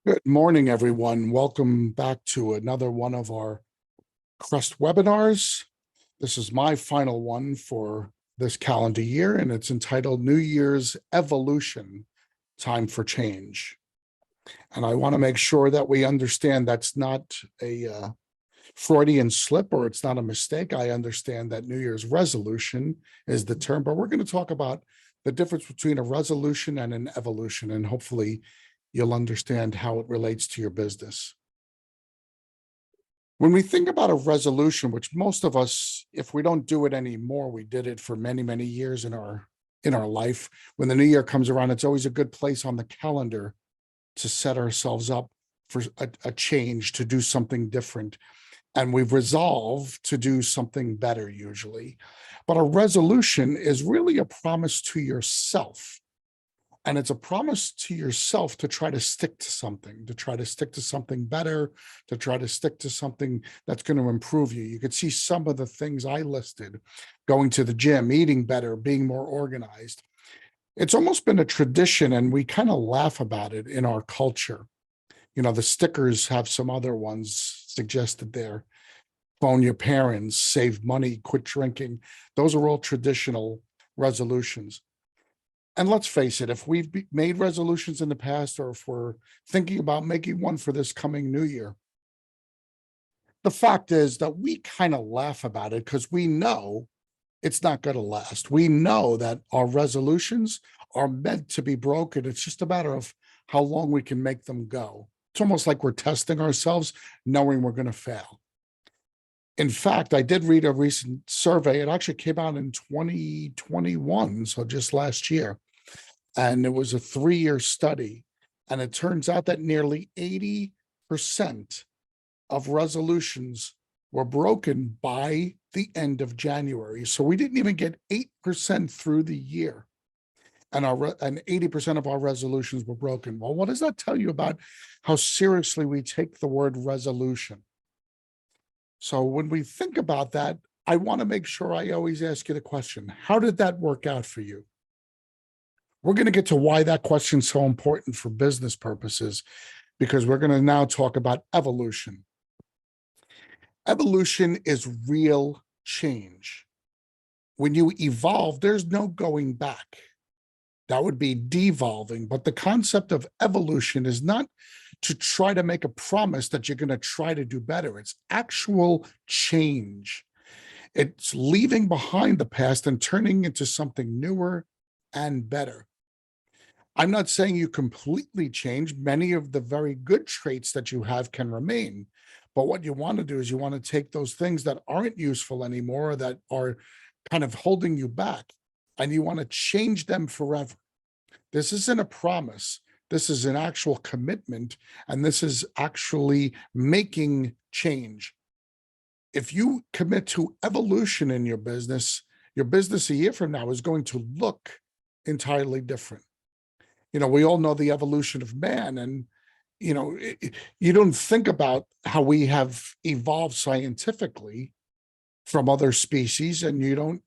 Good morning, everyone. Welcome back to another one of our Crest webinars. This is my final one for this calendar year, and it's entitled New Year's Evolution, Time for Change. And I want to make sure that we understand that's not a Freudian slip or it's not a mistake. I understand that New Year's resolution is the term, but we're going to talk about the difference between a resolution and an evolution, and hopefully you'll understand how it relates to your business. When we think about a resolution, which most of us, if we don't do it anymore, we did it for many, many years in our life. When the new year comes around, it's always a good place on the calendar to set ourselves up for a change, to do something different. And we've resolved to do something better usually. But a resolution is really a promise to yourself. And it's a promise to yourself to try to stick to something, to try to stick to something better, to try to stick to something that's going to improve you. You could see some of the things I listed: going to the gym, eating better, being more organized. It's almost been a tradition, and we kind of laugh about it in our culture. You know, the stickers have some other ones suggested there. Phone your parents, save money, quit drinking. Those are all traditional resolutions. And let's face it, if we've made resolutions in the past, or if we're thinking about making one for this coming new year, the fact is that we kind of laugh about it because we know it's not going to last. We know that our resolutions are meant to be broken. It's just a matter of how long we can make them go. It's almost like we're testing ourselves, knowing we're going to fail. In fact, I did read a recent survey. It actually came out in 2021, so just last year. And it was a 3-year study. And it turns out that nearly 80% of resolutions were broken by the end of January. So we didn't even get 8% through the year. And 80% of our resolutions were broken. Well, what does that tell you about how seriously we take the word resolution? So when we think about that, I want to make sure I always ask you the question: how did that work out for you? We're going to get to why that question's so important for business purposes, because we're going to now talk about evolution. Evolution is real change. When you evolve, there's no going back. That would be devolving. But the concept of evolution is not to try to make a promise that you're going to try to do better. It's actual change. It's leaving behind the past and turning into something newer and better. I'm not saying you completely change. Many of the very good traits that you have can remain. But what you want to do is you want to take those things that aren't useful anymore, that are kind of holding you back, and you want to change them forever. This isn't a promise. This is an actual commitment, and this is actually making change. If you commit to evolution in your business a year from now is going to look entirely different. You know, we all know the evolution of man, and you don't think about how we have evolved scientifically from other species, and you don't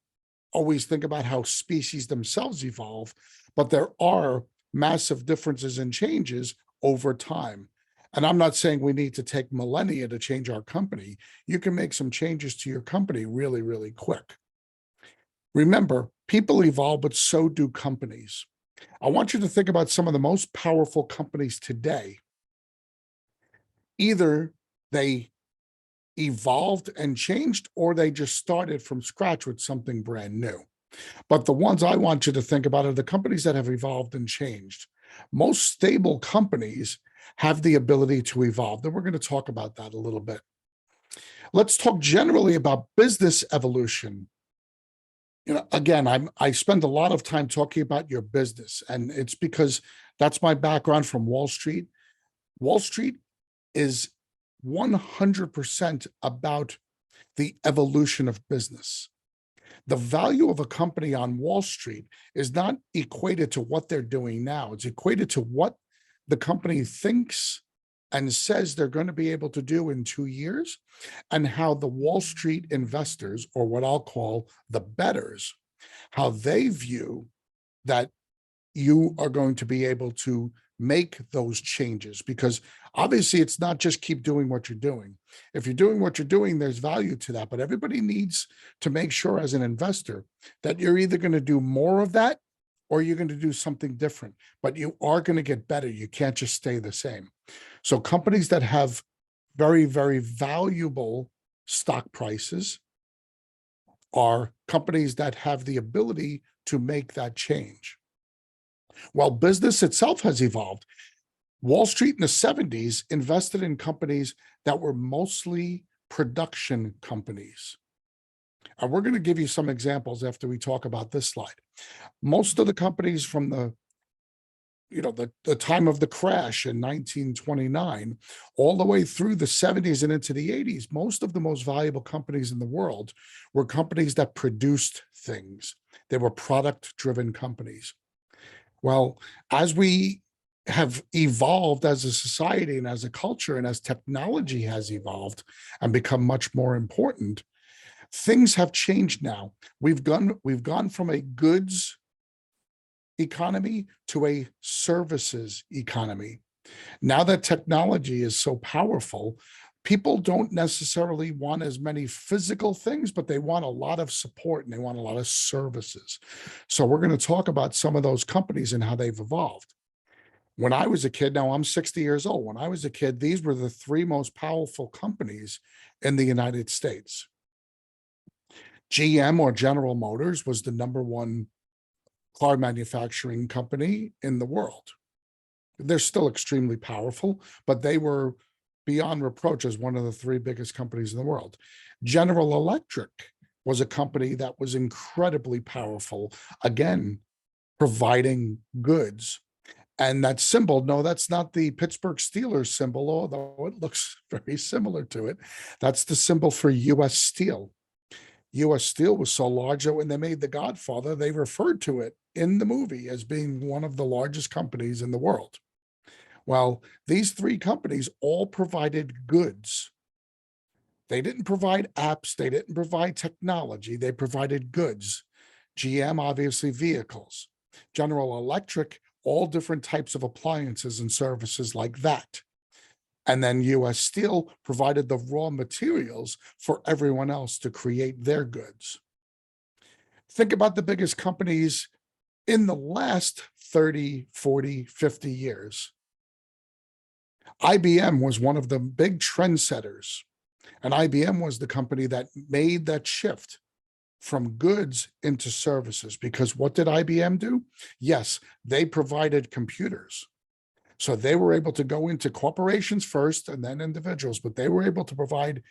always think about how species themselves evolve, but there are massive differences and changes over time. And I'm not saying we need to take millennia to change our company. You can make some changes to your company really, really quick. Remember, people evolve, but so do companies. I want you to think about some of the most powerful companies today. Either they evolved and changed, or they just started from scratch with something brand new. But the ones I want you to think about are the companies that have evolved and changed. Most stable companies have the ability to evolve. And we're going to talk about that a little bit. Let's talk generally about business evolution. You know, again, I spend a lot of time talking about your business, and it's because that's my background from Wall Street. Wall Street is 100% about the evolution of business. The value of a company on Wall Street is not equated to what they're doing now. It's equated to what the company thinks and says they're going to be able to do in 2 years, and how the Wall Street investors, or what I'll call the bettors, how they view that you are going to be able to make those changes, because obviously it's not just keep doing what you're doing. If you're doing what you're doing, there's value to that, but everybody needs to make sure as an investor that you're either going to do more of that or you're going to do something different, but you are going to get better. You can't just stay the same. So companies that have very, very valuable stock prices are companies that have the ability to make that change. While business itself has evolved, Wall Street in the 70s invested in companies that were mostly production companies. And we're going to give you some examples after we talk about this slide. Most of the companies from the time of the crash in 1929, all the way through the 70s and into the 80s, most of the most valuable companies in the world were companies that produced things. They were product-driven companies. Well, as we have evolved as a society and as a culture, and as technology has evolved and become much more important, things have changed now. We've gone from a goods economy to a services economy. Now that technology is so powerful, people don't necessarily want as many physical things, but they want a lot of support and they want a lot of services. So we're going to talk about some of those companies and how they've evolved. When I was a kid, now I'm 60 years old. When I was a kid, these were the three most powerful companies in the United States. GM, or General Motors, was the #1 car manufacturing company in the world. They're still extremely powerful, but they were beyond reproach as one of the three biggest companies in the world. General Electric was a company that was incredibly powerful, again, providing goods. And that symbol, no, that's not the Pittsburgh Steelers symbol, although it looks very similar to it. That's the symbol for US Steel. US Steel was so large that when they made The Godfather, they referred to it in the movie as being one of the largest companies in the world. Well, these three companies all provided goods. They didn't provide apps, they didn't provide technology, they provided goods. GM, obviously, vehicles. General Electric, all different types of appliances and services like that. And then US Steel provided the raw materials for everyone else to create their goods. Think about the biggest companies in the last 30, 40, 50 years. IBM was one of the big trendsetters, and IBM was the company that made that shift from goods into services. Because what did IBM do? Yes, they provided computers. So they were able to go into corporations first and then individuals, but they were able to provide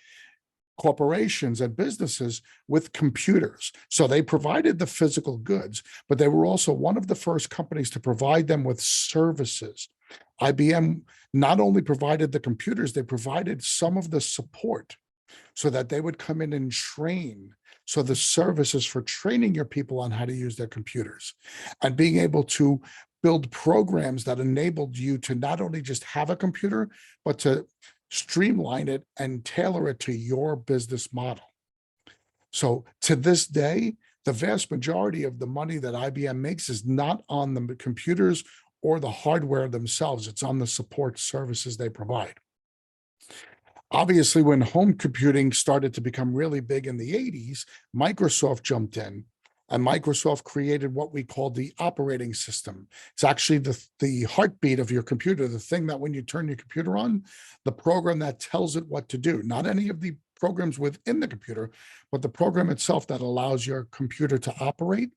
corporations and businesses with computers. So they provided the physical goods, but they were also one of the first companies to provide them with services. IBM not only provided the computers, they provided some of the support so that they would come in and train. So the services for training your people on how to use their computers and being able to build programs that enabled you to not only just have a computer, but to streamline it and tailor it to your business model. So to this day, the vast majority of the money that IBM makes is not on the computers or the hardware themselves. It's on the support services they provide. Obviously, when home computing started to become really big in the 80s, Microsoft jumped in, and Microsoft created what we call the operating system. It's actually the heartbeat of your computer, the thing that when you turn your computer on, the program that tells it what to do, not any of the programs within the computer, but the program itself that allows your computer to operate.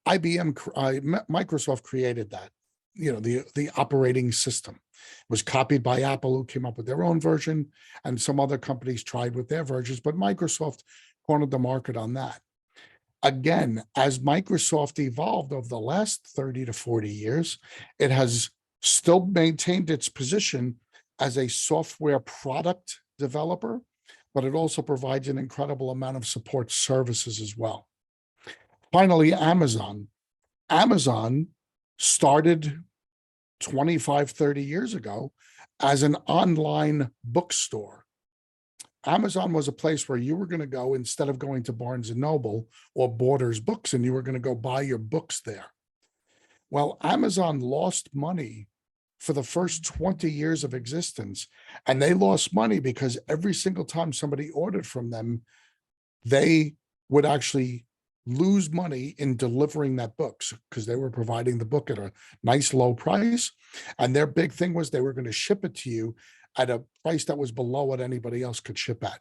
Microsoft created that, the operating system. It was copied by Apple, who came up with their own version, and some other companies tried with their versions, but Microsoft cornered the market on that. Again, as Microsoft evolved over the last 30 to 40 years, it has still maintained its position as a software product developer, but it also provides an incredible amount of support services as well. Finally, Amazon. Amazon started 25, 30 years ago as an online bookstore. Amazon was a place where you were going to go instead of going to Barnes and Noble or Borders Books, and you were going to go buy your books there. Well, Amazon lost money for the first 20 years of existence. And they lost money because every single time somebody ordered from them, they would actually lose money in delivering that book because they were providing the book at a nice low price. And their big thing was they were going to ship it to you at a price that was below what anybody else could ship at.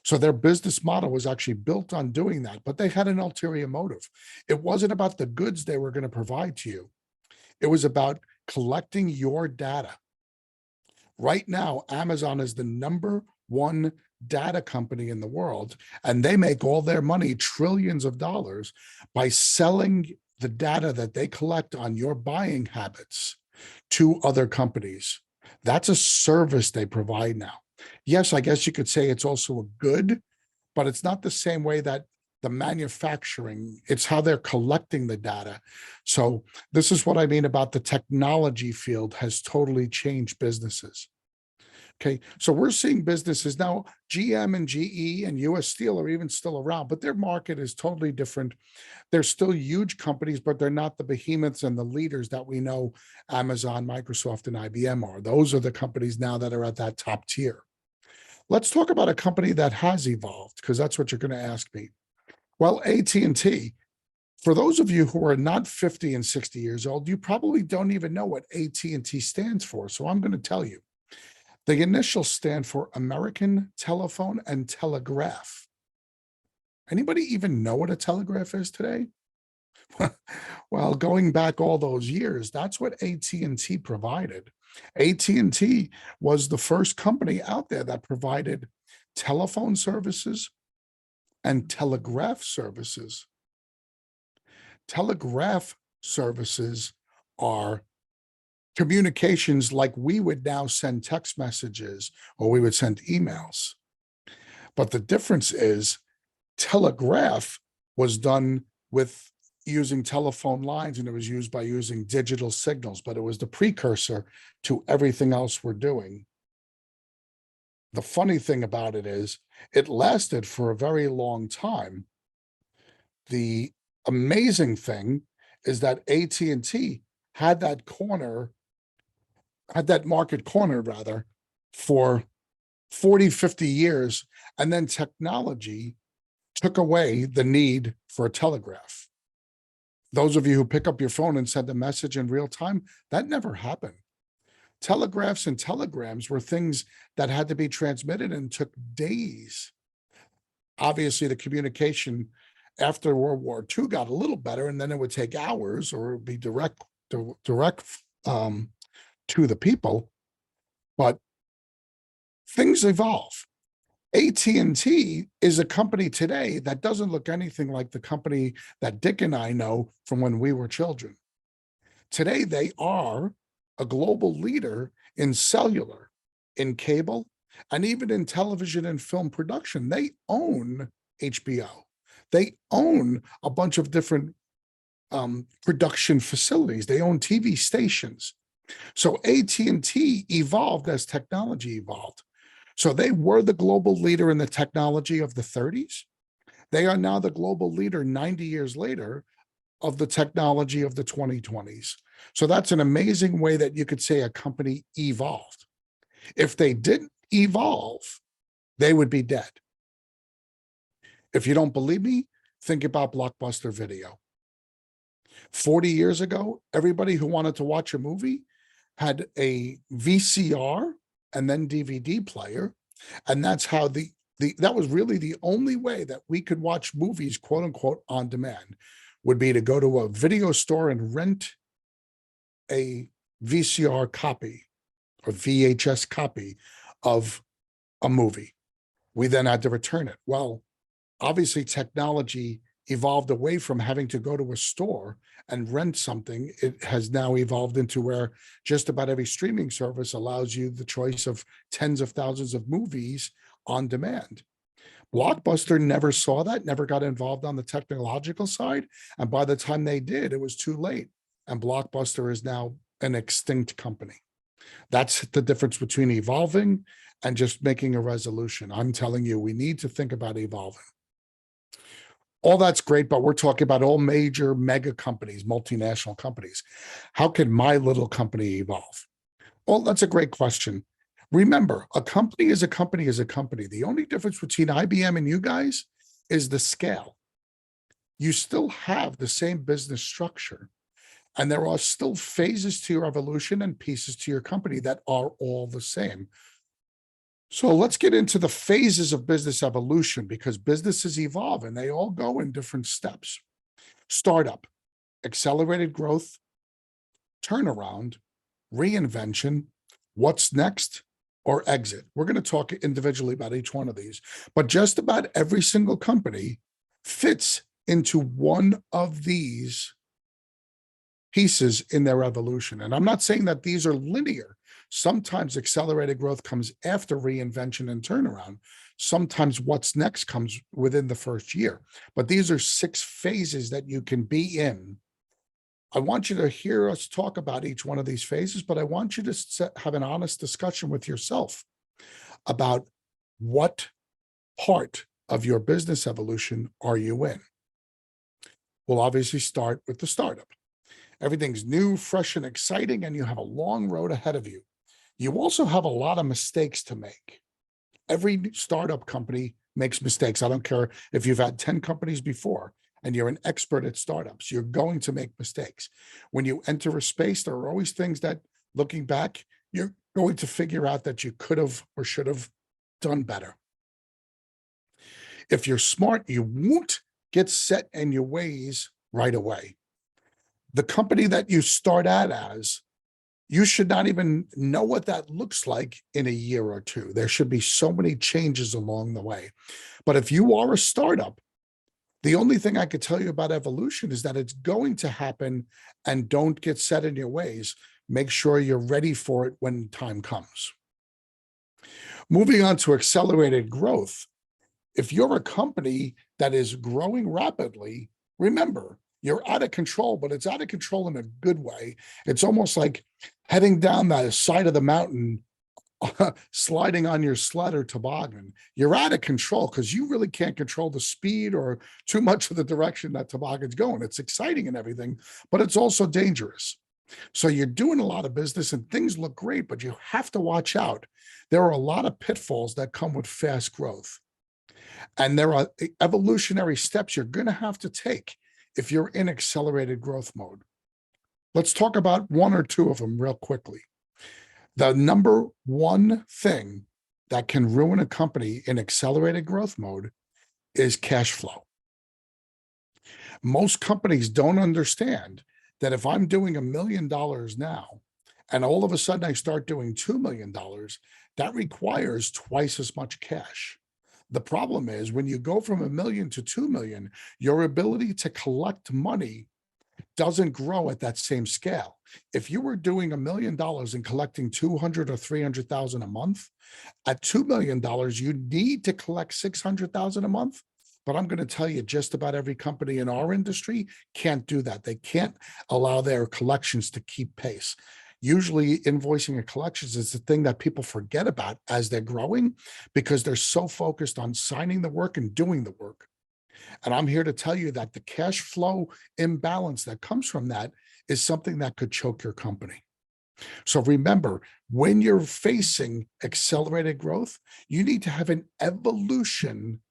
So their business model was actually built on doing that, but they had an ulterior motive. It wasn't about the goods they were going to provide to you. It was about collecting your data. Right now, Amazon is the #1 data company in the world, and they make all their money, trillions of dollars, by selling the data that they collect on your buying habits to other companies. That's a service they provide now. Yes, I guess you could say it's also a good, but it's not the same way that the manufacturing, it's how they're collecting the data. So this is what I mean about the technology field has totally changed businesses. Okay, so we're seeing businesses now, GM and GE and US Steel are even still around, but their market is totally different. They're still huge companies, but they're not the behemoths and the leaders that we know Amazon, Microsoft, and IBM are. Those are the companies now that are at that top tier. Let's talk about a company that has evolved, because that's what you're going to ask me. Well, AT&T, for those of you who are not 50 and 60 years old, you probably don't even know what AT&T stands for. So I'm going to tell you. The initials stand for American Telephone and Telegraph. Anybody even know what a telegraph is today? Well, going back all those years, that's what AT&T provided. AT&T was the first company out there that provided telephone services and telegraph services. Telegraph services are communications like we would now send text messages or we would send emails. But the difference is telegraph was done with using telephone lines, and it was used by using digital signals, but it was the precursor to everything else we're doing. The funny thing about it is it lasted for a very long time. The amazing thing is that AT&T had that market corner rather for 40, 50 years. And then technology took away the need for a telegraph. Those of you who pick up your phone and send a message in real time, that never happened. Telegraphs and telegrams were things that had to be transmitted and took days. Obviously, the communication after World War II got a little better, and then it would take hours or it would be direct to the people. But things evolve. AT&T is a company today that doesn't look anything like the company that Dick and I know from when we were children. Today, they are a global leader in cellular, in cable, and even in television and film production. They own HBO. They own a bunch of different production facilities. They own TV stations. So AT&T evolved as technology evolved. So they were the global leader in the technology of the 30s. They are now the global leader 90 years later of the technology of the 2020s. So that's an amazing way that you could say a company evolved. If they didn't evolve, they would be dead. If you don't believe me, think about Blockbuster Video. 40 years ago, everybody who wanted to watch a movie had a VCR and then DVD player. And that's how that was really the only way that we could watch movies, quote unquote, on demand, would be to go to a video store and rent a VCR copy or VHS copy of a movie. We then had to return it. Well, obviously technology evolved away from having to go to a store and rent something. It has now evolved into where just about every streaming service allows you the choice of tens of thousands of movies on demand. Blockbuster never saw that, never got involved on the technological side. And by the time they did, it was too late. And Blockbuster is now an extinct company. That's the difference between evolving and just making a resolution. I'm telling you, we need to think about evolving. All that's great, but we're talking about all major mega companies, multinational companies. How can my little company evolve? Well, that's a great question. Remember, a company is a company is a company. The only difference between IBM and you guys is the scale. You still have the same business structure, and there are still phases to your evolution and pieces to your company that are all the same. So let's get into the phases of business evolution, because businesses evolve and they all go in different steps. Startup, accelerated growth, turnaround, reinvention, what's next, or exit. We're going to talk individually about each one of these, but just about every single company fits into one of these pieces in their evolution. And I'm not saying that these are linear. Sometimes accelerated growth comes after reinvention and turnaround. Sometimes what's next comes within the first year. But these are 6 phases that you can be in. I want you to hear us talk about each one of these phases, but I want you to have an honest discussion with yourself about what part of your business evolution are you in. We'll obviously start with the startup. Everything's new, fresh, and exciting, and you have a long road ahead of you. You also have a lot of mistakes to make. Every startup company makes mistakes. I don't care if you've had 10 companies before and you're an expert at startups, you're going to make mistakes. When you enter a space, there are always things that, looking back, you're going to figure out that you could have or should have done better. If you're smart, you won't get set in your ways right away. The company that you start out as, you should not even know what that looks like in a year or two. There should be so many changes along the way. But if you are a startup, the only thing I could tell you about evolution is that it's going to happen, and don't get set in your ways. Make sure you're ready for it when time comes. Moving on to accelerated growth. If you're a company that is growing rapidly, remember, you're out of control, but it's out of control in a good way. It's almost like heading down the side of the mountain, sliding on your sled or toboggan. You're out of control because you really can't control the speed or too much of the direction that toboggan's going. It's exciting and everything, but it's also dangerous. So you're doing a lot of business and things look great, but you have to watch out. There are a lot of pitfalls that come with fast growth. And there are evolutionary steps you're going to have to take if you're in accelerated growth mode. Let's talk about 1 or 2 of them real quickly. The number one thing that can ruin a company in accelerated growth mode is cash flow. Most companies don't understand that if I'm doing $1 million now, and all of a sudden I start doing $2 million, that requires twice as much cash. The problem is when you go from $1 million to $2 million, your ability to collect money doesn't grow at that same scale. If you were doing $1 million and collecting 200 or 300,000 a month, at $2 million, you need to collect 600,000 a month. But I'm going to tell you, just about every company in our industry can't do that. They can't allow their collections to keep pace. Usually invoicing and collections is the thing that people forget about as they're growing, because they're so focused on signing the work and doing the work. And I'm here to tell you that the cash flow imbalance that comes from that is something that could choke your company. So remember, when you're facing accelerated growth, you need to have an evolution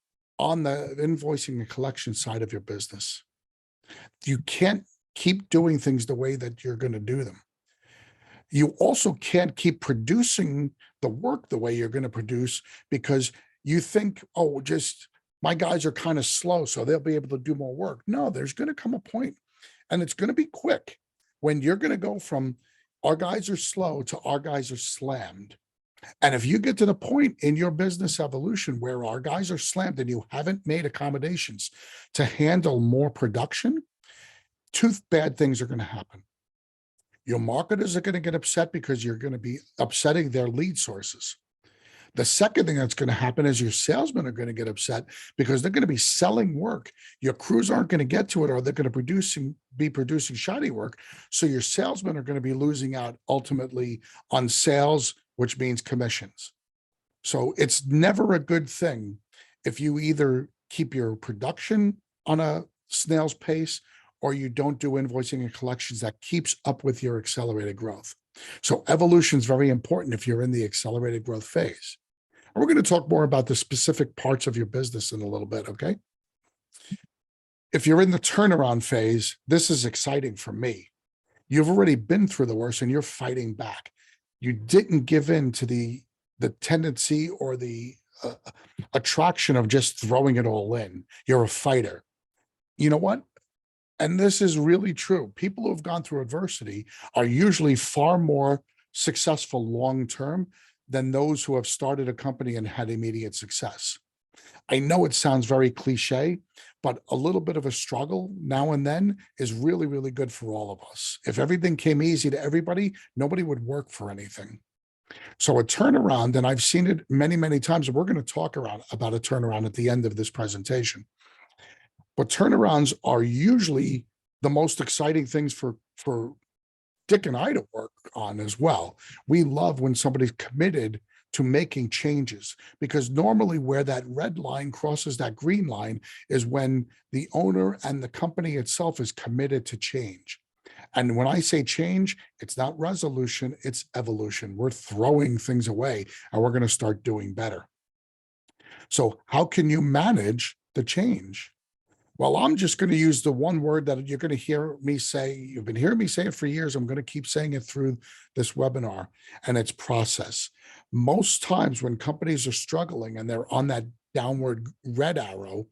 on the invoicing and collection side of your business. You can't keep doing things the way that you're going to do them. You also can't keep producing the work the way you're going to produce, because you think, oh, just my guys are kind of slow, so they'll be able to do more work. No, there's going to come a point, and it's going to be quick, when you're going to go from our guys are slow to our guys are slammed. And if you get to the point in your business evolution where our guys are slammed and you haven't made accommodations to handle more production, 2 bad things are going to happen. Your marketers are going to get upset because you're going to be upsetting their lead sources. The second thing that's going to happen is your salesmen are going to get upset because they're going to be selling work. Your crews aren't going to get to it, or they're going to be producing shoddy work. So your salesmen are going to be losing out ultimately on sales, which means commissions. So it's never a good thing if you either keep your production on a snail's pace or you don't do invoicing and collections that keeps up with your accelerated growth. So evolution is very important if you're in the accelerated growth phase. And we're going to talk more about the specific parts of your business in a little bit, okay? If you're in the turnaround phase, this is exciting for me. You've already been through the worst and you're fighting back. You didn't give in to the tendency or the attraction of just throwing it all in. You're a fighter. You know what? And this is really true. People who have gone through adversity are usually far more successful long term than those who have started a company and had immediate success. I know it sounds very cliche, but a little bit of a struggle now and then is really, really good for all of us. If everything came easy to everybody, nobody would work for anything. So a turnaround, and I've seen it many, many times, and we're going to talk about a turnaround at the end of this presentation. But turnarounds are usually the most exciting things for Dick and I to work on as well. We love when somebody's committed to making changes, because normally where that red line crosses that green line is when the owner and the company itself is committed to change. And when I say change, it's not resolution, it's evolution. We're throwing things away and we're going to start doing better. So how can you manage the change? Well, I'm just going to use the one word that you're going to hear me say. You've been hearing me say it for years. I'm going to keep saying it through this webinar, and it's process. Most times when companies are struggling and they're on that downward red arrow,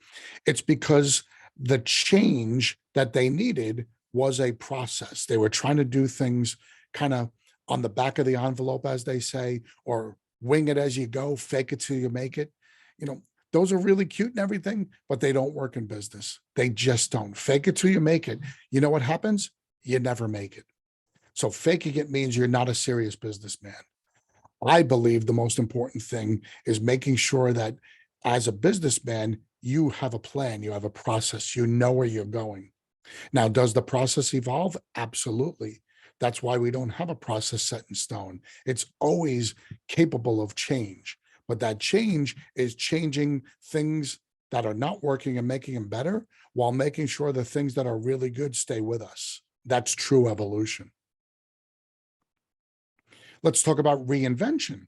it's because the change that they needed was a process. They were trying to do things kind of on the back of the envelope, as they say, or wing it as you go, fake it till you make it. You know, those are really cute and everything, but they don't work in business. They just don't. Fake it till you make it. You know what happens? You never make it. So faking it means you're not a serious businessman. I believe the most important thing is making sure that as a businessman, you have a plan, you have a process, you know where you're going. Now, does the process evolve? Absolutely. That's why we don't have a process set in stone. It's always capable of change. But that change is changing things that are not working and making them better while making sure the things that are really good stay with us. That's true evolution. Let's talk about reinvention.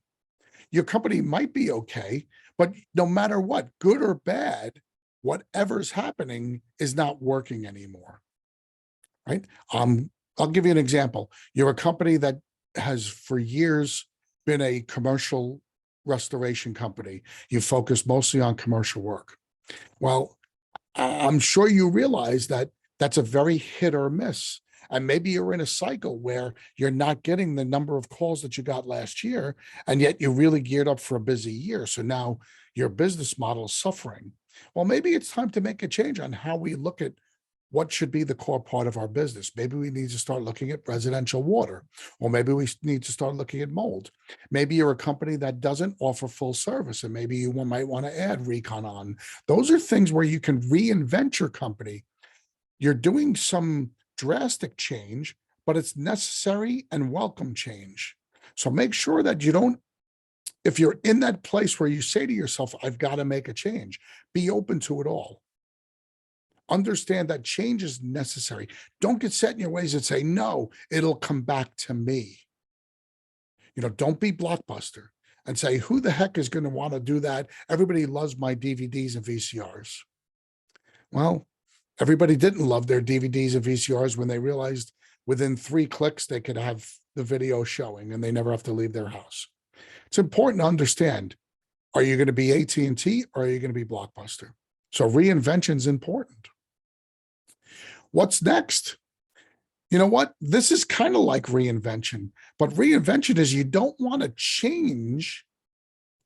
Your company might be okay, but no matter what, good or bad, whatever's happening is not working anymore, right? I'll give you an example. You're a company that has for years been a commercial restoration company. You focus mostly on commercial work. Well, I'm sure you realize that that's a very hit or miss. And maybe you're in a cycle where you're not getting the number of calls that you got last year, and yet you really geared up for a busy year. So now your business model is suffering. Well, maybe it's time to make a change on how we look at what should be the core part of our business. Maybe we need to start looking at residential water, or maybe we need to start looking at mold. Maybe you're a company that doesn't offer full service, and maybe you might want to add recon on. Those are things where you can reinvent your company. You're doing some drastic change, but it's necessary and welcome change. So make sure that you don't, if you're in that place where you say to yourself, I've got to make a change, be open to it all. Understand that change is necessary. Don't get set in your ways and say, no, it'll come back to me. You know, don't be Blockbuster and say, who the heck is going to want to do that? Everybody loves my DVDs and VCRs. Well, everybody didn't love their DVDs and VCRs when they realized within 3 clicks they could have the video showing and they never have to leave their house. It's important to understand, are you going to be AT&T or are you going to be Blockbuster? So reinvention is important. What's next? You know what? This is kind of like reinvention, but reinvention is you don't want to change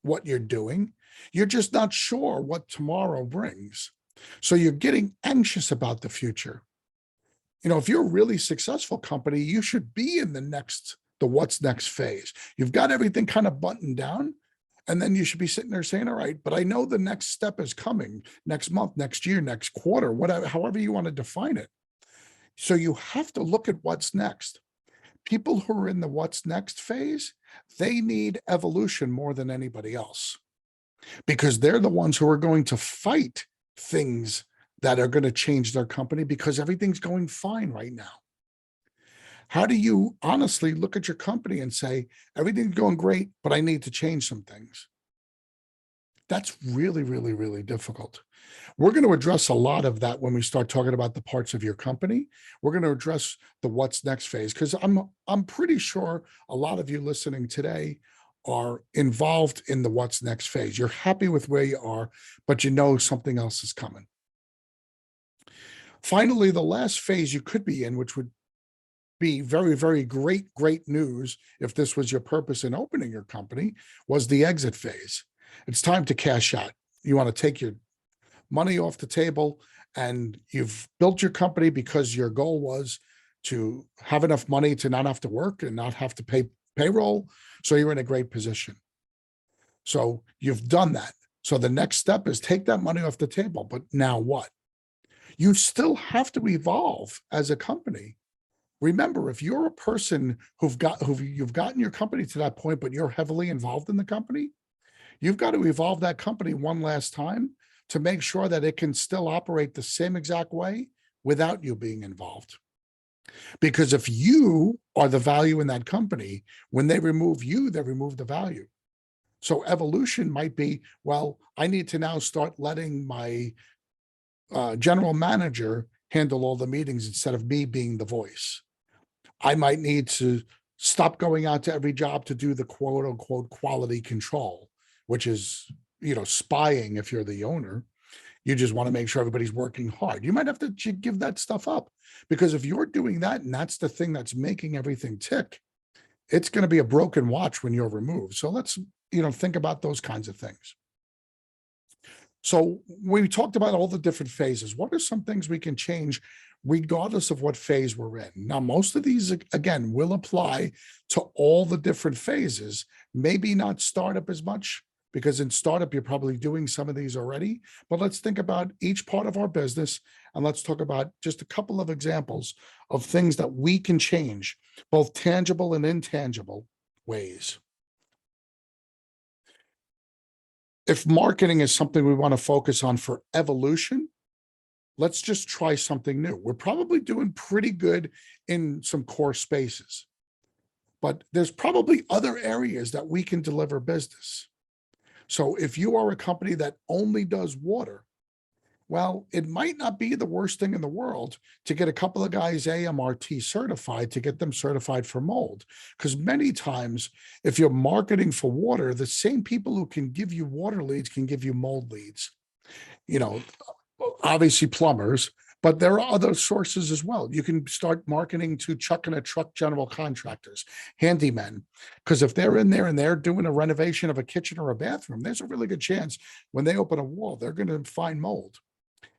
what you're doing. You're just not sure what tomorrow brings. So you're getting anxious about the future. You know, if you're a really successful company, you should be in the what's next phase. You've got everything kind of buttoned down, and then you should be sitting there saying, all right, but I know the next step is coming next month, next year, next quarter, whatever, however you want to define it. So you have to look at what's next. People who are in the what's next phase, they need evolution more than anybody else, because they're the ones who are going to fight things that are going to change their company because everything's going fine right now? How do you honestly look at your company and say, everything's going great, but I need to change some things? That's really, really, really difficult. We're going to address a lot of that when we start talking about the parts of your company. We're going to address the what's next phase because I'm pretty sure a lot of you listening today are involved in the what's next phase. You're happy with where you are, but you know something else is coming. Finally, the last phase you could be in, which would be very, very great news if this was your purpose in opening your company, was the exit phase. It's time to cash out. You want to take your money off the table, and you've built your company because your goal was to have enough money to not have to work and not have to pay payroll. So you're in a great position. So you've done that. So the next step is take that money off the table. But now what? You still have to evolve as a company. Remember, if you're a person who you've gotten your company to that point, but you're heavily involved in the company, you've got to evolve that company one last time to make sure that it can still operate the same exact way without you being involved. Because if you are the value in that company, when they remove you, they remove the value. So evolution might be, well, I need to now start letting my general manager handle all the meetings instead of me being the voice. I might need to stop going out to every job to do the quote unquote quality control, which is, spying if you're the owner. You just want to make sure everybody's working hard. You might have to give that stuff up, because if you're doing that and that's the thing that's making everything tick, it's going to be a broken watch when you're removed. So let's, think about those kinds of things. So we talked about all the different phases. What are some things we can change regardless of what phase we're in? Now, most of these, again, will apply to all the different phases, maybe not startup as much, because in startup, you're probably doing some of these already. But let's think about each part of our business, and let's talk about just a couple of examples of things that we can change, both tangible and intangible ways. If marketing is something we want to focus on for evolution, let's just try something new. We're probably doing pretty good in some core spaces, but there's probably other areas that we can deliver business. So if you are a company that only does water, well, it might not be the worst thing in the world to get a couple of guys AMRT certified to get them certified for mold. Because many times, if you're marketing for water, the same people who can give you water leads can give you mold leads. Obviously plumbers, but there are other sources as well. You can start marketing to truck and a truck general contractors, handymen, because if they're in there and they're doing a renovation of a kitchen or a bathroom, there's a really good chance when they open a wall, they're going to find mold.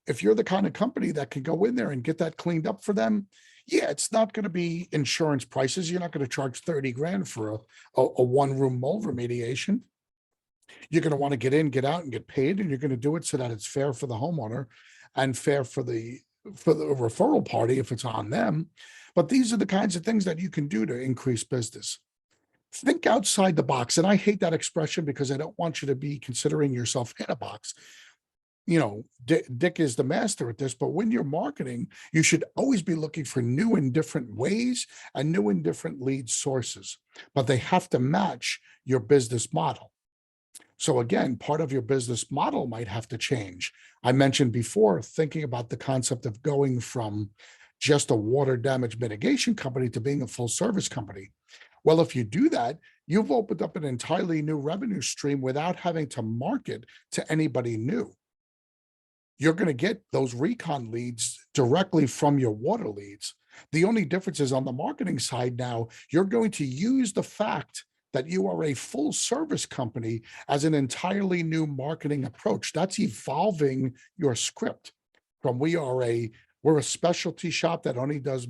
If you're the kind of company that can go in there and get that cleaned up for them, yeah, it's not going to be insurance prices. You're not going to charge 30 grand for a one-room mold remediation. You're going to want to get in, get out, and get paid, and you're going to do it so that it's fair for the homeowner and fair for the referral party if it's on them. But these are the kinds of things that you can do to increase business. Think outside the box. And I hate that expression because I don't want you to be considering yourself in a box. Dick is the master at this, but when you're marketing, you should always be looking for new and different ways and new and different lead sources, but they have to match your business model. So again, part of your business model might have to change. I mentioned before, thinking about the concept of going from just a water damage mitigation company to being a full service company. Well, if you do that, you've opened up an entirely new revenue stream without having to market to anybody new. You're going to get those recon leads directly from your water leads. The only difference is on the marketing side now, you're going to use the fact that you are a full service company as an entirely new marketing approach. That's evolving your script from we're a specialty shop that only does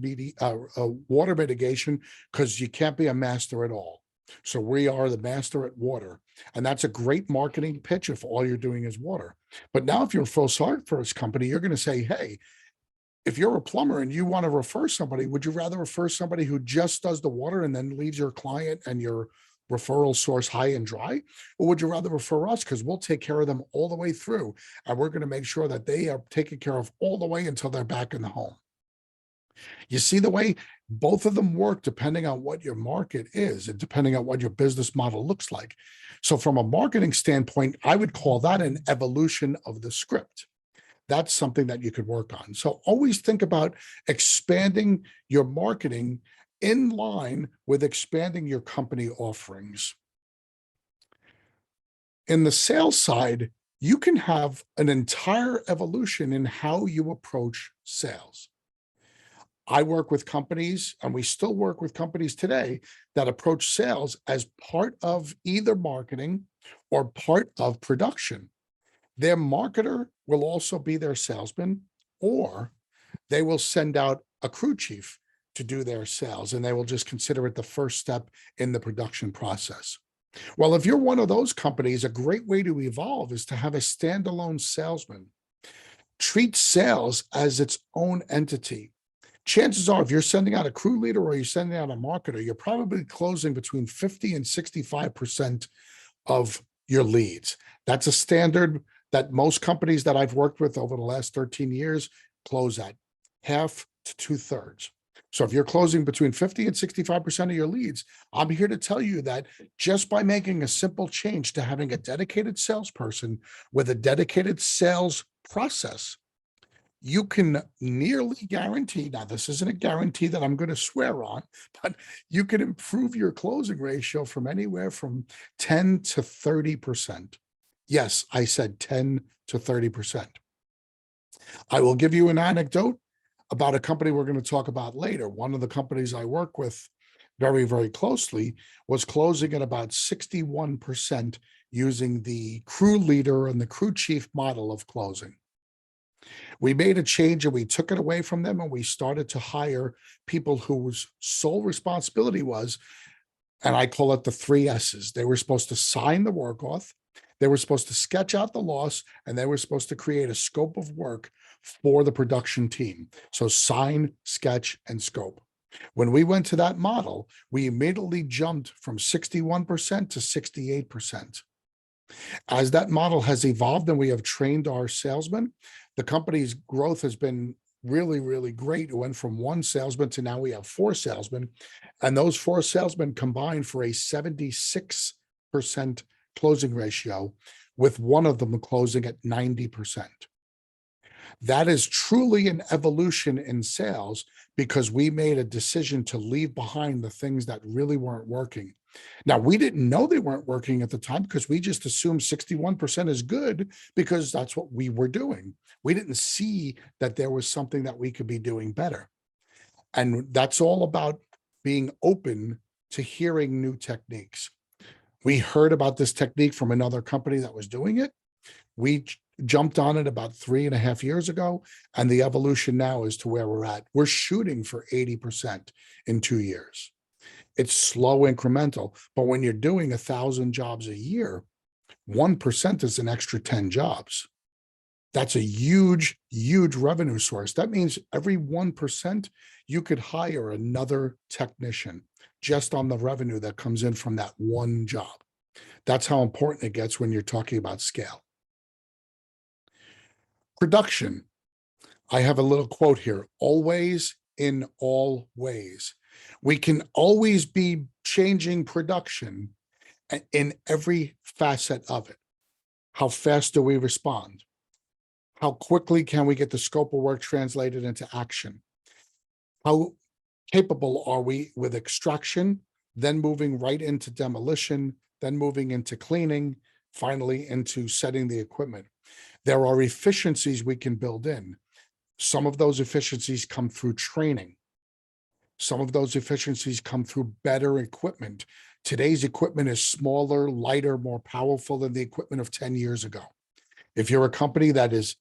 water mitigation because you can't be a master at all. So we are the master at water. And that's a great marketing pitch if all you're doing is water. But now if you're a full service company, you're going to say, hey, if you're a plumber and you want to refer somebody, would you rather refer somebody who just does the water and then leaves your client and your referral source high and dry? Or would you rather refer us? Because we'll take care of them all the way through. And we're going to make sure that they are taken care of all the way until they're back in the home. You see the way both of them work depending on what your market is and depending on what your business model looks like. So from a marketing standpoint, I would call that an evolution of the script. That's something that you could work on. So always think about expanding your marketing in line with expanding your company offerings. In the sales side, you can have an entire evolution in how you approach sales. I work with companies, and we still work with companies today that approach sales as part of either marketing or part of production. Their marketer will also be their salesman, or they will send out a crew chief to do their sales, and they will just consider it the first step in the production process. Well, if you're one of those companies, a great way to evolve is to have a standalone salesman. Treat sales as its own entity. Chances are, if you're sending out a crew leader or you're sending out a marketer, you're probably closing between 50 and 65% of your leads. That's a standard that most companies that I've worked with over the last 13 years close at, half to 2/3. So if you're closing between 50 and 65% of your leads, I'm here to tell you that just by making a simple change to having a dedicated salesperson with a dedicated sales process, you can nearly guarantee, now this isn't a guarantee that I'm going to swear on, but you can improve your closing ratio from anywhere from 10 to 30%. Yes, I said 10 to 30%. I will give you an anecdote about a company we're going to talk about later. One of the companies I work with very, very closely was closing at about 61% using the crew leader and the crew chief model of closing. We made a change and we took it away from them, and we started to hire people whose sole responsibility was, and I call it the 3 S's. They were supposed to sign the work off, they were supposed to sketch out the loss, and they were supposed to create a scope of work for the production team. So sign, sketch, and scope. When we went to that model, we immediately jumped from 61% to 68%. As that model has evolved and we have trained our salesmen, the company's growth has been really, really great. It went from 1 salesman to now we have 4 salesmen, and those 4 salesmen combined for a 76% closing ratio, with one of them closing at 90%. That is truly an evolution in sales because we made a decision to leave behind the things that really weren't working. Now, we didn't know they weren't working at the time because we just assumed 61% is good because that's what we were doing. We didn't see that there was something that we could be doing better. And that's all about being open to hearing new techniques. We heard about this technique from another company that was doing it. We jumped on it about 3.5 years ago, and the evolution now is to where we're at. We're shooting for 80% in 2 years. It's slow incremental, but when you're doing 1,000 jobs a year, 1% is an extra 10 jobs. That's a huge, huge revenue source. That means every 1%, you could hire another technician just on the revenue that comes in from that one job. That's how important it gets when you're talking about scale. Production. I have a little quote here, always in all ways. We can always be changing production in every facet of it. How fast do we respond? How quickly can we get the scope of work translated into action? How capable are we with extraction, then moving right into demolition, then moving into cleaning, finally into setting the equipment? There are efficiencies we can build in. Some of those efficiencies come through training. Some of those efficiencies come through better equipment. Today's equipment is smaller, lighter, more powerful than the equipment of 10 years ago. If you're a company that has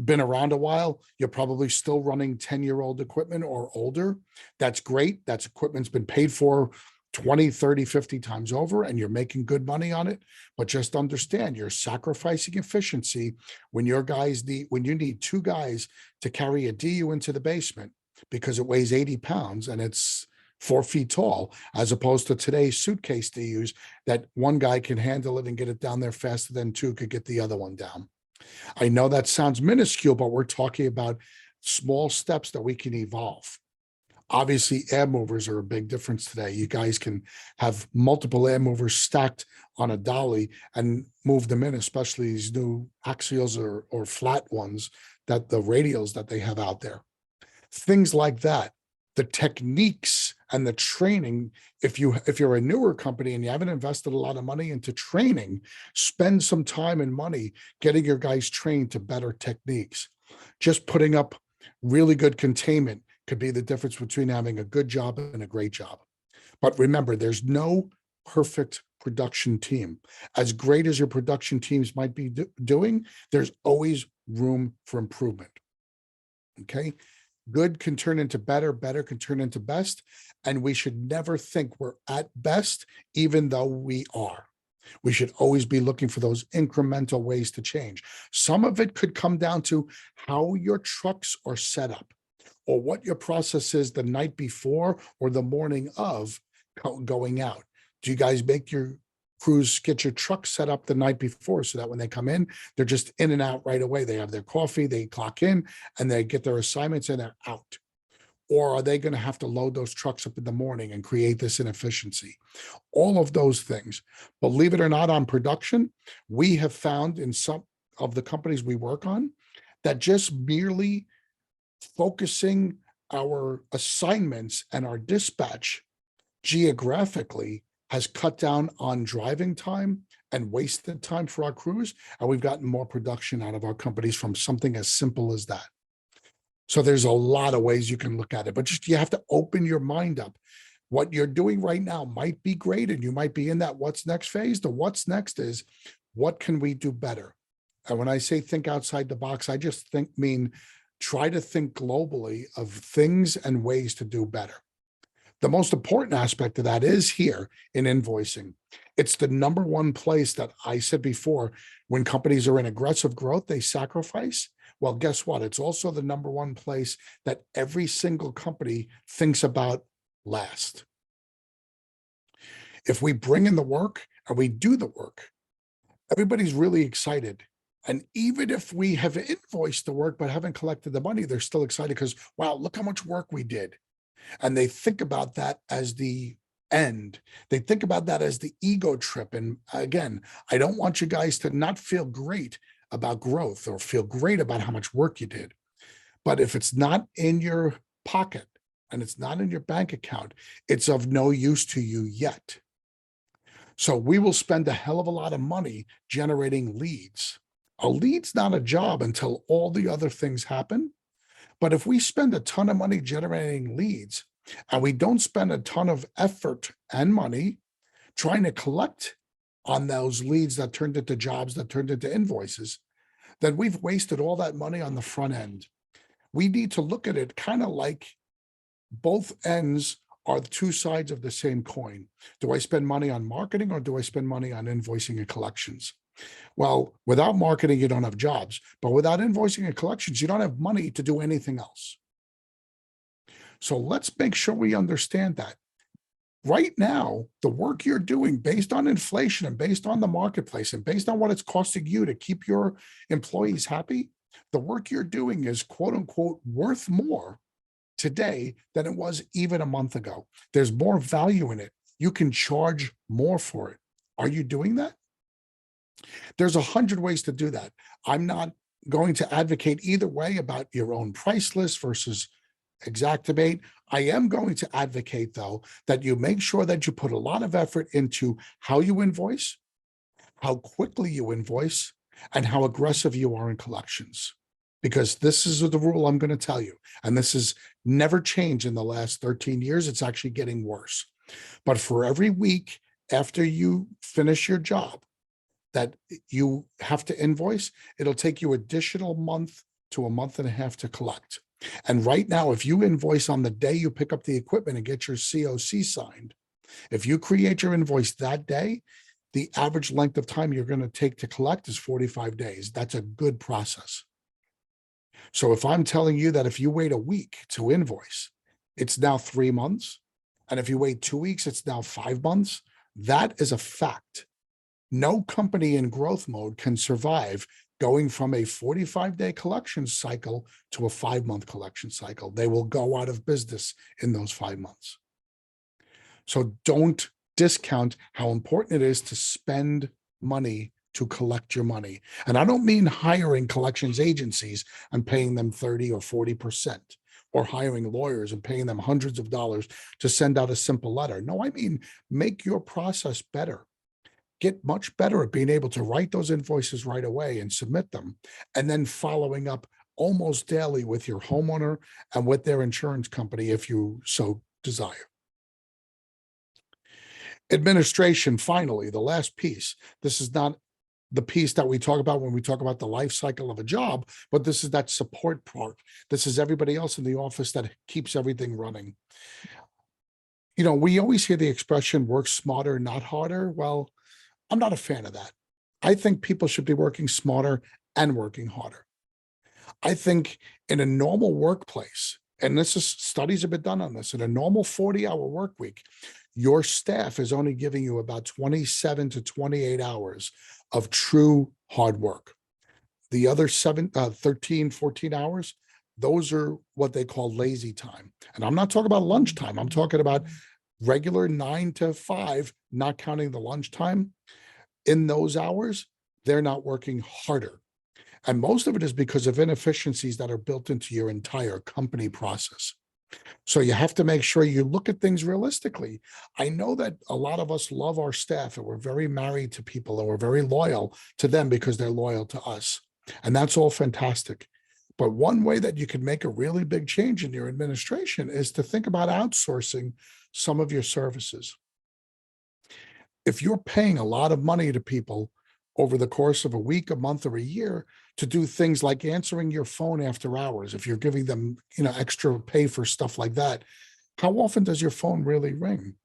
been around a while, you're probably still running 10-year-old equipment or older. That's great. That's equipment's been paid for 20, 30, 50 times over, and you're making good money on it. But just understand, you're sacrificing efficiency when you need 2 guys to carry a DU into the basement because it weighs 80 pounds and it's 4 feet tall, as opposed to today's suitcase they use that one guy can handle it and get it down there faster than two could get the other one down. I know that sounds minuscule, but we're talking about small steps that we can evolve. Obviously, air movers are a big difference today. You guys can have multiple air movers stacked on a dolly and move them in, especially these new axials or flat ones, that the radials that they have out there. Things like that. The techniques and the training, if you're a newer company and you haven't invested a lot of money into training, spend some time and money getting your guys trained to better techniques. Just putting up really good containment could be the difference between having a good job and a great job. But remember, there's no perfect production team. As great as your production teams might be doing, there's always room for improvement. Okay. Good can turn into better, better can turn into best. And we should never think we're at best, even though we are. We should always be looking for those incremental ways to change. Some of it could come down to how your trucks are set up, or what your process is the night before or the morning of going out. Do you guys make your crews get your truck set up the night before so that when they come in, they're just in and out right away? They have their coffee, they clock in, and they get their assignments and they're out. Or are they going to have to load those trucks up in the morning and create this inefficiency? All of those things. Believe it or not, on production, we have found in some of the companies we work on that just merely focusing our assignments and our dispatch geographically has cut down on driving time and wasted time for our crews. And we've gotten more production out of our companies from something as simple as that. So there's a lot of ways you can look at it, but just you have to open your mind up. What you're doing right now might be great, and you might be in that what's next phase. The what's next is what can we do better? And when I say think outside the box, I just mean try to think globally of things and ways to do better. The most important aspect of that is here in invoicing. It's the number one place that I said before, when companies are in aggressive growth, they sacrifice. Well, guess what? It's also the number one place that every single company thinks about last. If we bring in the work and we do the work, everybody's really excited. And even if we have invoiced the work but haven't collected the money, they're still excited because, wow, look how much work we did. And they think about that as the end. They think about that as the ego trip. And again, I don't want you guys to not feel great about growth or feel great about how much work you did. But if it's not in your pocket and it's not in your bank account, it's of no use to you yet. So we will spend a hell of a lot of money generating leads. A lead's not a job until all the other things happen. But if we spend a ton of money generating leads and we don't spend a ton of effort and money trying to collect on those leads that turned into jobs, that turned into invoices, then we've wasted all that money on the front end. We need to look at it kind of like both ends are the two sides of the same coin. Do I spend money on marketing or do I spend money on invoicing and collections? Well, without marketing, you don't have jobs, but without invoicing and collections, you don't have money to do anything else. So let's make sure we understand that. Right now, the work you're doing based on inflation and based on the marketplace and based on what it's costing you to keep your employees happy, the work you're doing is quote unquote worth more today than it was even a month ago. There's more value in it. You can charge more for it. Are you doing that? There's 100 ways to do that. I'm not going to advocate either way about your own price list versus Xactimate. I am going to advocate, though, that you make sure that you put a lot of effort into how you invoice, how quickly you invoice, and how aggressive you are in collections. Because this is the rule I'm going to tell you. And this has never changed in the last 13 years. It's actually getting worse. But for every week after you finish your job that you have to invoice, it'll take you additional month to a month and a half to collect. And right now, if you invoice on the day you pick up the equipment and get your COC signed, if you create your invoice that day, the average length of time you're going to take to collect is 45 days. That's a good process. So if I'm telling you that if you wait a week to invoice, it's now 3 months, And if you wait 2 weeks, it's now 5 months. That is a fact. No company in growth mode can survive going from a 45-day collection cycle to a 5-month collection cycle. They will go out of business in those 5 months. So don't discount how important it is to spend money to collect your money. And I don't mean hiring collections agencies and paying them 30 or 40%, or hiring lawyers and paying them hundreds of dollars to send out a simple letter. No, I mean, make your process better. Get much better at being able to write those invoices right away and submit them, and then following up almost daily with your homeowner and with their insurance company if you so desire. Administration, finally, the last piece. This is not the piece that we talk about when we talk about the life cycle of a job, but this is that support part. This is everybody else in the office that keeps everything running. We always hear the expression work smarter, not harder. Well, I'm not a fan of that. I think people should be working smarter and working harder. I think in a normal workplace, and this is studies have been done on this, in a normal 40-hour work week, your staff is only giving you about 27 to 28 hours of true hard work. The other 13, 14 hours, those are what they call lazy time. And I'm not talking about lunchtime. I'm talking about regular 9 to 5, not counting the lunchtime. In those hours, they're not working harder. And most of it is because of inefficiencies that are built into your entire company process. So you have to make sure you look at things realistically. I know that a lot of us love our staff and we're very married to people and we're very loyal to them because they're loyal to us. And that's all fantastic. But one way that you can make a really big change in your administration is to think about outsourcing some of your services. If you're paying a lot of money to people over the course of a week, a month, or a year to do things like answering your phone after hours, if you're giving them, extra pay for stuff like that, how often does your phone really ring?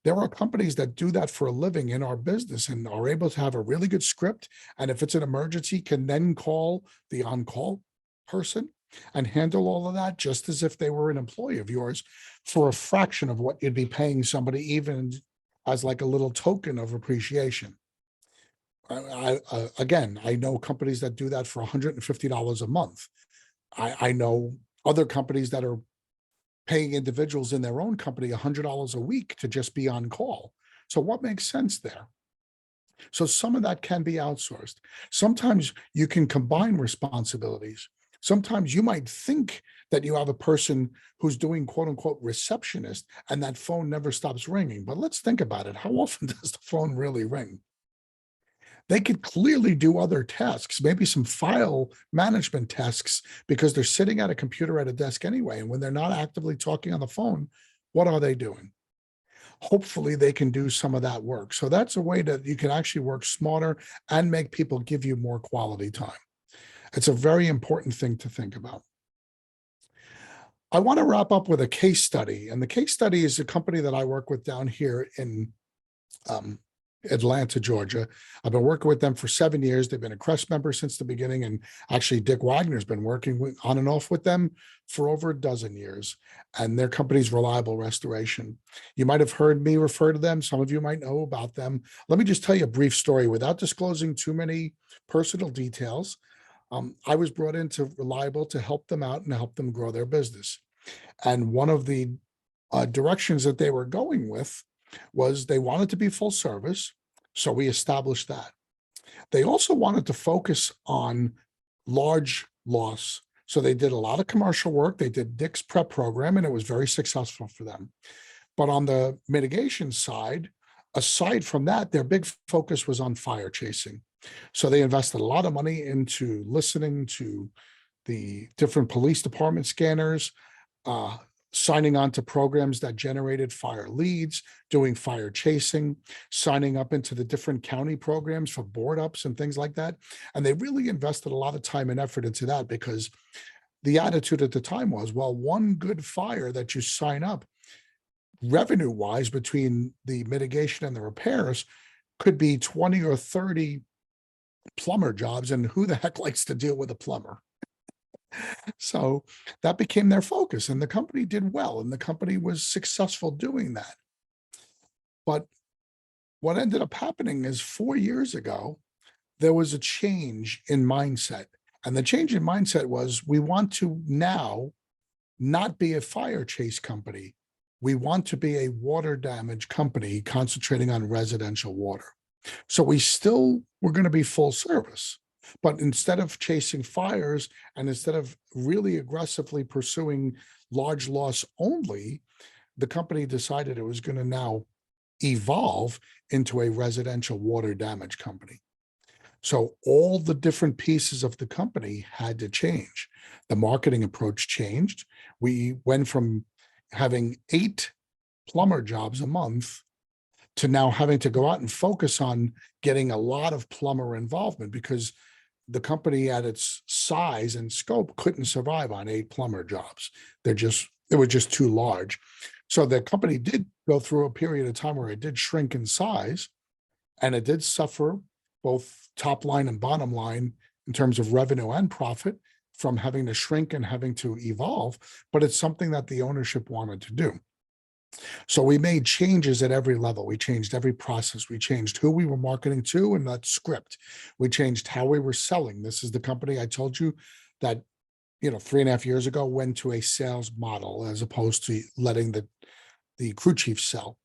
There are companies that do that for a living in our business and are able to have a really good script. And if it's an emergency, can then call the on-call person and handle all of that just as if they were an employee of yours for a fraction of what you'd be paying somebody, even as like a little token of appreciation. Again, I know companies that do that for $150 a month. I know other companies that are paying individuals in their own company $100 a week to just be on call. So what makes sense there? So some of that can be outsourced. Sometimes you can combine responsibilities. Sometimes you might think that you have a person who's doing quote unquote receptionist and that phone never stops ringing. But let's think about it. How often does the phone really ring? They could clearly do other tasks, maybe some file management tasks, because they're sitting at a computer at a desk anyway. And when they're not actively talking on the phone, what are they doing? Hopefully they can do some of that work. So that's a way that you can actually work smarter and make people give you more quality time. It's a very important thing to think about. I want to wrap up with a case study. And the case study is a company that I work with down here in Atlanta, Georgia. I've been working with them for 7 years. They've been a Crest member since the beginning. And actually, Dick Wagner's been working on and off with them for over a dozen years. And their company's Reliable Restoration. You might have heard me refer to them. Some of you might know about them. Let me just tell you a brief story without disclosing too many personal details. I was brought into Reliable to help them out and help them grow their business. And one of the directions that they were going with was they wanted to be full service. So we established that. They also wanted to focus on large loss. So they did a lot of commercial work. They did Dick's prep program, and it was very successful for them. But on the mitigation side, aside from that, their big focus was on fire chasing. So they invested a lot of money into listening to the different police department scanners, signing on to programs that generated fire leads, doing fire chasing, signing up into the different county programs for board ups and things like that. And they really invested a lot of time and effort into that because the attitude at the time was, well, one good fire that you sign up revenue wise between the mitigation and the repairs could be 20 or 30 plumber jobs. And who the heck likes to deal with a plumber? So that became their focus, and the company did well, and the company was successful doing that. But what ended up happening is 4 years ago, there was a change in mindset. And the change in mindset was we want to now not be a fire chase company. We want to be a water damage company concentrating on residential water. So we still were going to be full service. But instead of chasing fires and instead of really aggressively pursuing large loss only, the company decided it was going to now evolve into a residential water damage company. So all the different pieces of the company had to change. The marketing approach changed. We went from having 8 plumber jobs a month to now having to go out and focus on getting a lot of plumber involvement because the company at its size and scope couldn't survive on 8 plumber jobs. They were just too large. So the company did go through a period of time where it did shrink in size, and it did suffer both top line and bottom line in terms of revenue and profit from having to shrink and having to evolve, but it's something that the ownership wanted to do. So we made changes at every level. We changed every process. We changed who we were marketing to and that script. We changed how we were selling. This is the company I told you that, 3.5 years ago went to a sales model as opposed to letting the crew chief sell.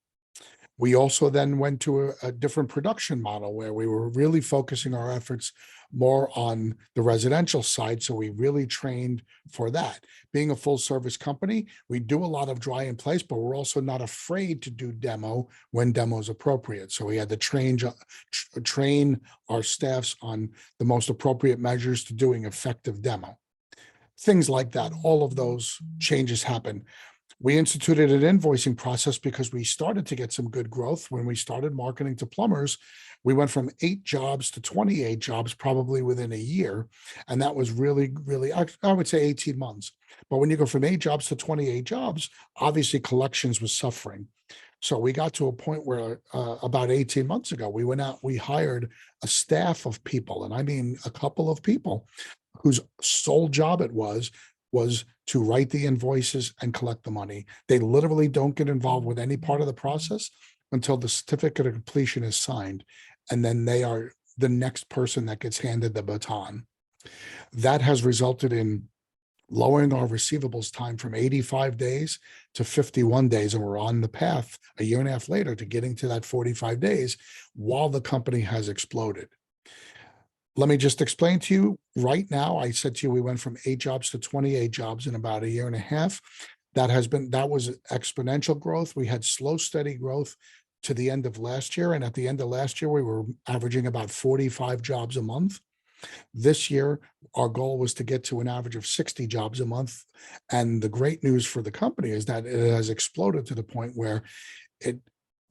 We also then went to a different production model where we were really focusing our efforts more on the residential side. So we really trained for that. Being a full service company, we do a lot of dry in place, but we're also not afraid to do demo when demo is appropriate. So we had to train our staffs on the most appropriate measures to doing effective demo. Things like that. All of those changes happen. We instituted an invoicing process because we started to get some good growth when we started marketing to plumbers. We went from 8 jobs to 28 jobs probably within a year. And that was really, really, I would say 18 months. But when you go from 8 jobs to 28 jobs, obviously collections was suffering. So we got to a point where about 18 months ago, we went out, we hired a staff of people, and I mean a couple of people whose sole job it was to write the invoices and collect the money. They literally don't get involved with any part of the process until the certificate of completion is signed. And then they are the next person that gets handed the baton. That has resulted in lowering our receivables time from 85 days to 51 days. And we're on the path a year and a half later to getting to that 45 days while the company has exploded. Let me just explain to you right now. I said to you, we went from 8 jobs to 28 jobs in about a year and a half. That was exponential growth. We had slow, steady growth to the end of last year. And at the end of last year, we were averaging about 45 jobs a month. This year, our goal was to get to an average of 60 jobs a month. And the great news for the company is that it has exploded to the point where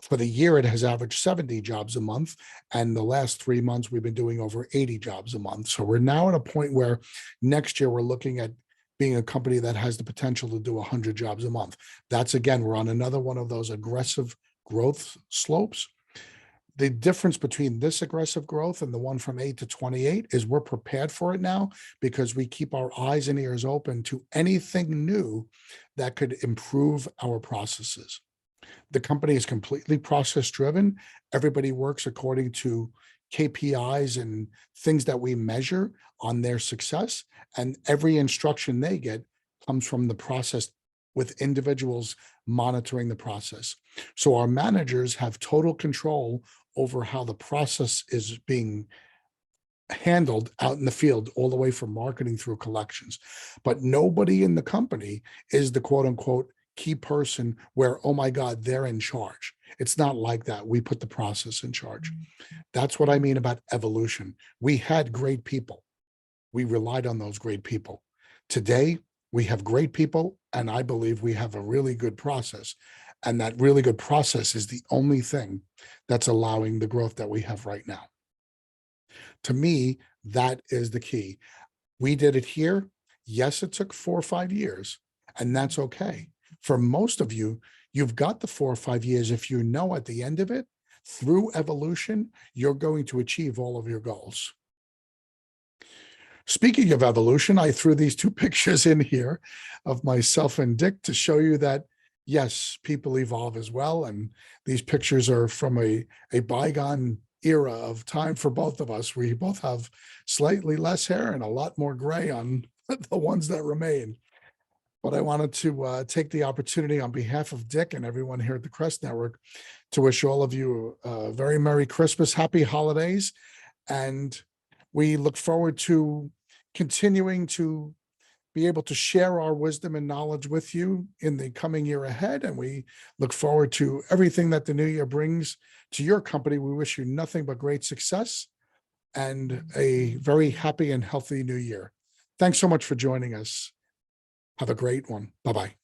for the year, it has averaged 70 jobs a month. And the last 3 months, we've been doing over 80 jobs a month. So we're now at a point where next year we're looking at being a company that has the potential to do 100 jobs a month. That's, again, we're on another one of those aggressive growth slopes. The difference between this aggressive growth and the one from 8 to 28 is we're prepared for it now because we keep our eyes and ears open to anything new that could improve our processes. The company is completely process driven. Everybody works according to KPIs and things that we measure on their success. And every instruction they get comes from the process with individuals monitoring the process. So our managers have total control over how the process is being handled out in the field, all the way from marketing through collections. But nobody in the company is the quote unquote key person where, oh my God, they're in charge. It's not like that. We put the process in charge. That's what I mean about evolution. We had great people. We relied on those great people. Today, we have great people, and I believe we have a really good process. And that really good process is the only thing that's allowing the growth that we have right now. To me, that is the key. We did it here. Yes, it took 4 or 5 years, and that's okay. For most of you, you've got the 4 or 5 years if you know at the end of it, through evolution, you're going to achieve all of your goals. Speaking of evolution, I threw these two pictures in here of myself and Dick to show you that, yes, people evolve as well. And these pictures are from a bygone era of time for both of us. We both have slightly less hair and a lot more gray on the ones that remain. But I wanted to take the opportunity on behalf of Dick and everyone here at the Crest Network to wish all of you a very Merry Christmas, Happy Holidays. And we look forward to continuing to be able to share our wisdom and knowledge with you in the coming year ahead. And we look forward to everything that the new year brings to your company. We wish you nothing but great success and a very happy and healthy new year. Thanks so much for joining us. Have a great one. Bye-bye.